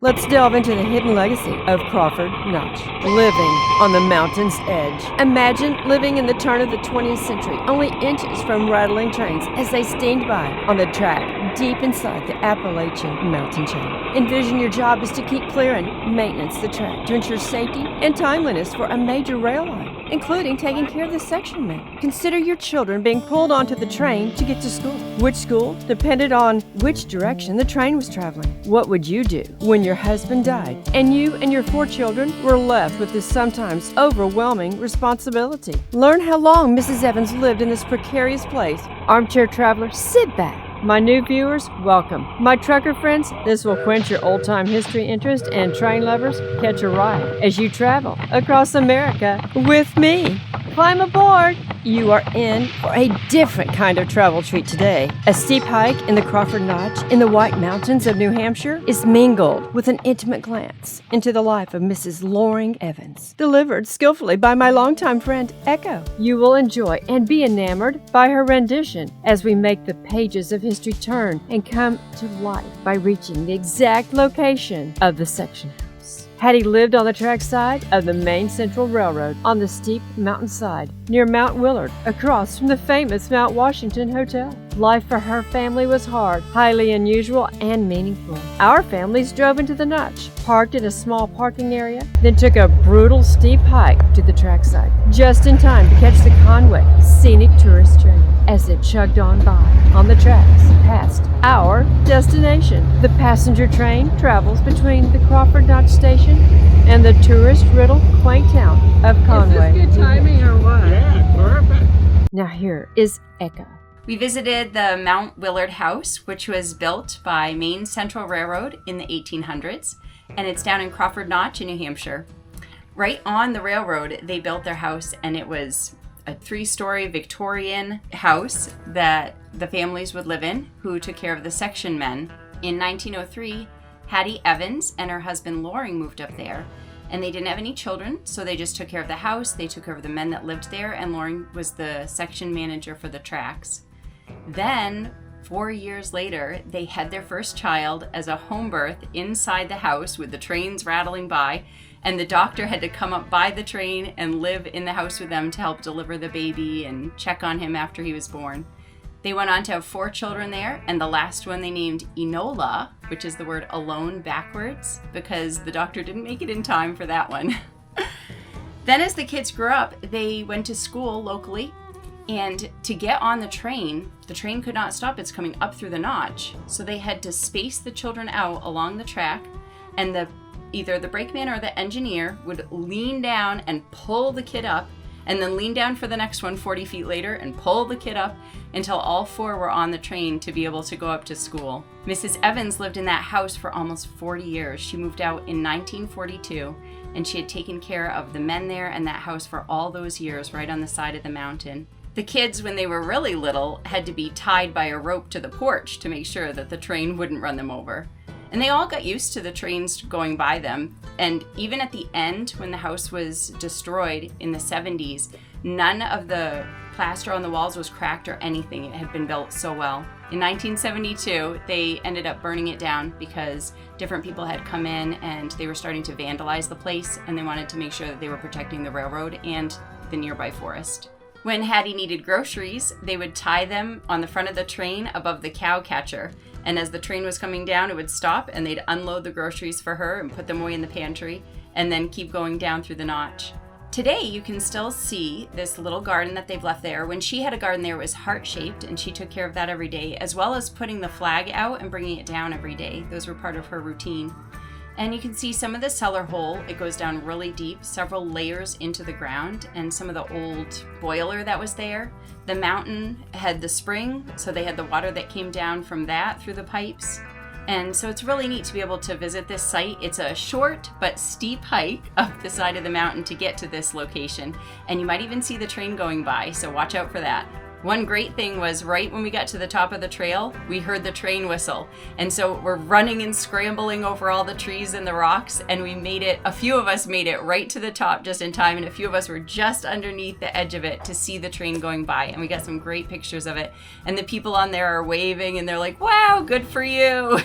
Let's delve into the hidden legacy of Crawford Notch, living on the mountain's edge. Imagine living in the turn of the 20th century, only inches from rattling trains as they steamed by on the track deep inside the Appalachian Mountain chain. Envision your job is to keep clear and maintenance the track to ensure safety and timeliness for a major rail line, including taking care of the section man. Consider your children being pulled onto the train to get to school. Which school depended on which direction the train was traveling. What would you do when your husband died and you and your 4 children were left with this sometimes overwhelming responsibility? Learn how long Mrs. Evans lived in this precarious place. Armchair traveler, sit back. My new viewers, welcome. My trucker friends, this will quench your old-time history interest, and train lovers, catch a ride as you travel across America with me. Climb aboard. You are in for a different kind of travel treat today. A steep hike in the Crawford Notch in the White Mountains of New Hampshire is mingled with an intimate glance into the life of Mrs. Loring Evans, delivered skillfully by my longtime friend, Echo. You will enjoy and be enamored by her rendition as we make the pages of history turn and come to life by reaching the exact location of the section house. Hattie lived on the trackside of the Main Central Railroad on the steep mountainside near Mount Willard, across from the famous Mount Washington Hotel. Life for her family was hard, highly unusual, and meaningful. Our families drove into the Notch, parked in a small parking area, then took a brutal steep hike to the trackside, just in time to catch the Conway Scenic tourist train as it chugged on by on the tracks past our destination. The passenger train travels between the Crawford Notch station and the tourist-riddled quaint town of Conway. Is this good timing or what? Yeah, perfect. Now here is Echo. We visited the Mount Willard House, which was built by Maine Central Railroad in the 1800s, and it's down in Crawford Notch in New Hampshire. Right on the railroad, they built their house, and it was a 3-story Victorian house that the families would live in, who took care of the section men. In 1903, Hattie Evans and her husband Loring moved up there, and they didn't have any children, so they just took care of the house, they took care of the men that lived there, and Loring was the section manager for the tracks. Then, 4 years later, they had their first child as a home birth inside the house with the trains rattling by, and the doctor had to come up by the train and live in the house with them to help deliver the baby and check on him after he was born. They went on to have 4 children there, and the last one they named Enola, which is the word alone backwards, because the doctor didn't make it in time for that one. Then as the kids grew up, they went to school locally, and to get on the train could not stop. It's coming up through the Notch, so they had to space the children out along the track, and either the brakeman or the engineer would lean down and pull the kid up, and then lean down for the next one 40 feet later and pull the kid up until all 4 were on the train to be able to go up to school. Mrs. Evans lived in that house for almost 40 years. She moved out in 1942, and she had taken care of the men there and that house for all those years right on the side of the mountain. The kids, when they were really little, had to be tied by a rope to the porch to make sure that the train wouldn't run them over. And they all got used to the trains going by them. And even at the end, when the house was destroyed in the 70s, none of the plaster on the walls was cracked or anything. It had been built so well. In 1972, they ended up burning it down because different people had come in and they were starting to vandalize the place, and they wanted to make sure that they were protecting the railroad and the nearby forest. When Hattie needed groceries, they would tie them on the front of the train above the cow catcher. And as the train was coming down, it would stop and they'd unload the groceries for her and put them away in the pantry and then keep going down through the Notch. Today, you can still see this little garden that they've left there. When she had a garden there, it was heart-shaped, and she took care of that every day, as well as putting the flag out and bringing it down every day. Those were part of her routine. And you can see some of the cellar hole. It goes down really deep, several layers into the ground, and some of the old boiler that was there. The mountain had the spring, so they had the water that came down from that through the pipes. And so it's really neat to be able to visit this site. It's a short but steep hike up the side of the mountain to get to this location. And you might even see the train going by, so watch out for that. One great thing was right when we got to the top of the trail, we heard the train whistle. And so we're running and scrambling over all the trees and the rocks, and we made it, a few of us made it right to the top just in time, and a few of us were just underneath the edge of it to see the train going by. And we got some great pictures of it. And the people on there are waving and they're like, wow, good for you.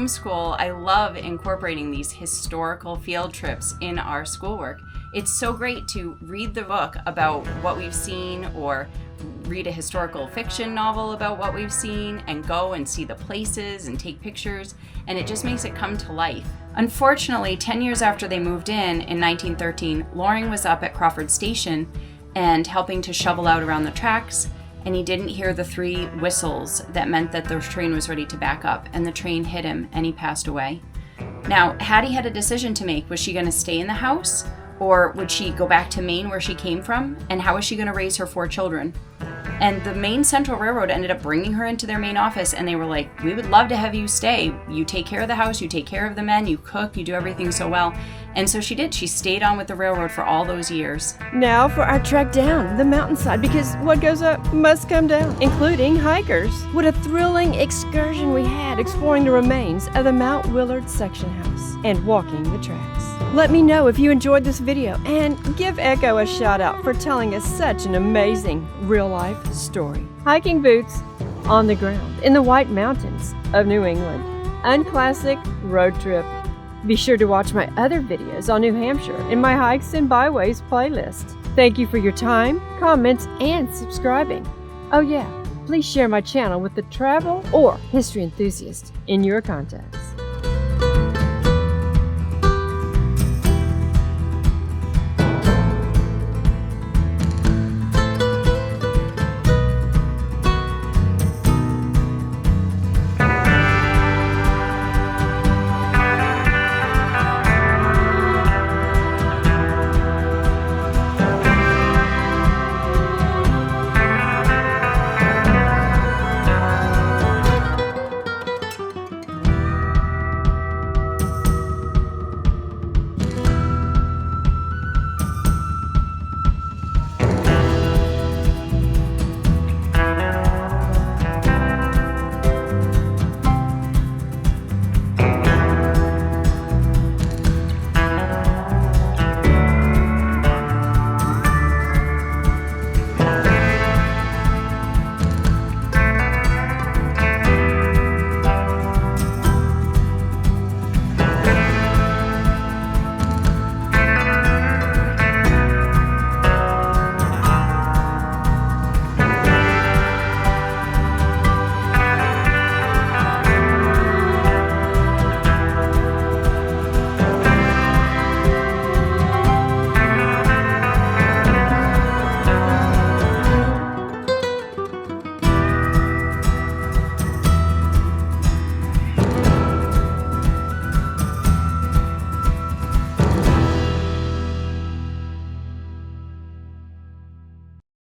homeschool, I love incorporating these historical field trips in our schoolwork. It's so great to read the book about what we've seen or read a historical fiction novel about what we've seen and go and see the places and take pictures, and it just makes it come to life. Unfortunately, 10 years after they moved in 1913, Loring was up at Crawford Station and helping to shovel out around the tracks, and he didn't hear the 3 whistles that meant that the train was ready to back up, and the train hit him and he passed away. Now, Hattie had a decision to make. Was she going to stay in the house, or would she go back to Maine where she came from? And how was she going to raise her 4 children? And the Maine Central Railroad ended up bringing her into their main office, and they were like, we would love to have you stay. You take care of the house, you take care of the men, you cook, you do everything so well. And so she did. She stayed on with the railroad for all those years. Now for our trek down the mountainside, because what goes up must come down, including hikers. What a thrilling excursion we had exploring the remains of the Mount Willard Sectionhouse and walking the tracks. Let me know if you enjoyed this video, and give Echo a shout out for telling us such an amazing real-life story. Hiking boots on the ground in the White Mountains of New England. Unclassic road trip. Be sure to watch my other videos on New Hampshire in my Hikes and Byways playlist. Thank you for your time, comments, and subscribing. Oh yeah, please share my channel with the travel or history enthusiast in your contacts.